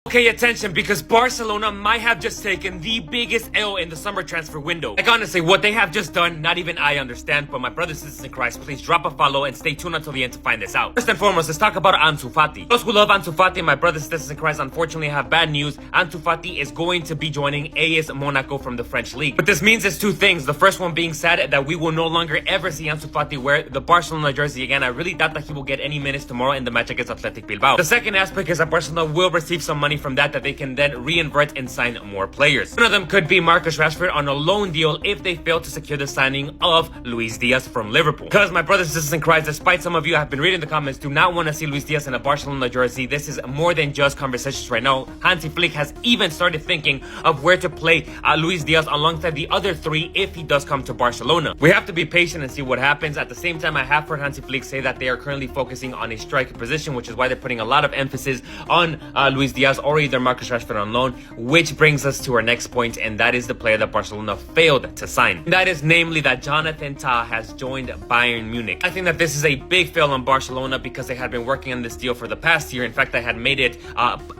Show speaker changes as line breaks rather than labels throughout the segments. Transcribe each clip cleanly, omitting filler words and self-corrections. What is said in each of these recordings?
Okay, attention, because Barcelona might have just taken the biggest L in the summer transfer window. Like, honestly, what they have just done, not even I understand, but my brothers and sisters in Christ, please drop a follow and stay tuned until the end to find this out. First and foremost, let's talk about Ansu Fati. Those who love Ansu Fati, my brothers and sisters in Christ, unfortunately have bad news. Ansu Fati is going to be joining AS Monaco from the French league. What this means is two things. The first one being sad that we will no longer ever see Ansu Fati wear the Barcelona jersey again. I really doubt that he will get any minutes tomorrow in the match against Athletic Bilbao. The second aspect is that Barcelona will receive some money from that they can then reinvert and sign more players. One of them could be Marcus Rashford on a loan deal if they fail to secure the signing of Luis Diaz from Liverpool. Because my brothers and sisters in Christ, despite some of you have been reading the comments, do not want to see Luis Diaz in a Barcelona jersey. This is more than just conversations right now. Hansi Flick has even started thinking of where to play Luis Diaz alongside the other three if he does come to Barcelona. We have to be patient and see what happens. At the same time, I have heard Hansi Flick say that they are currently focusing on a striker position, which is why they're putting a lot of emphasis on Luis Diaz or either Marcus Rashford on loan, which brings us to our next point, and that is the player that Barcelona failed to sign. And that is namely that Jonathan Tah has joined Bayern Munich. I think that this is a big fail on Barcelona because they had been working on this deal for the past year. In fact, they had made it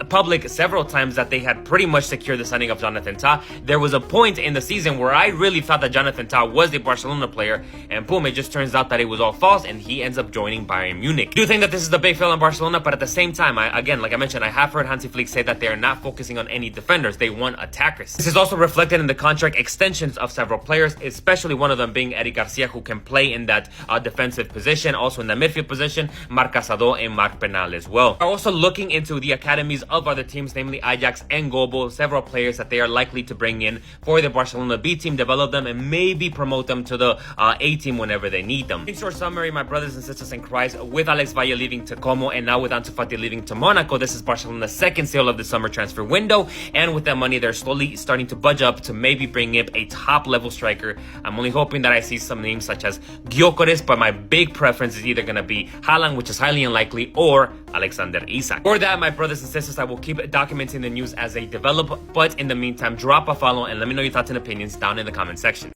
public several times that they had pretty much secured the signing of Jonathan Tah. There was a point in the season where I really thought that Jonathan Tah was a Barcelona player, and boom, it just turns out that it was all false, and he ends up joining Bayern Munich. I do think that this is the big fail on Barcelona, but at the same time, again, like I mentioned, I have heard Hansi Flick say that they are not focusing on any defenders. They want attackers. This is also reflected in the contract extensions of several players, especially one of them being Eric Garcia, who can play in that defensive position, also in the midfield position, Marc Casado and Marc Penal as well. We're also looking into the academies of other teams, namely Ajax and Gobo, several players that they are likely to bring in for the Barcelona B team, develop them, and maybe promote them to the A team whenever they need them. In short summary, my brothers and sisters in Christ, with Alex Valle leaving to Como and now with Ansu Fati leaving to Monaco, this is Barcelona's second sale of the summer transfer window, and with that money, they're slowly starting to budge up to maybe bring in a top-level striker. I'm only hoping that I see some names such as Gyökeres, but my big preference is either going to be Haaland, which is highly unlikely, or Alexander Isak. For that, my brothers and sisters, I will keep documenting the news as they develop, but in the meantime, drop a follow and let me know your thoughts and opinions down in the comment section.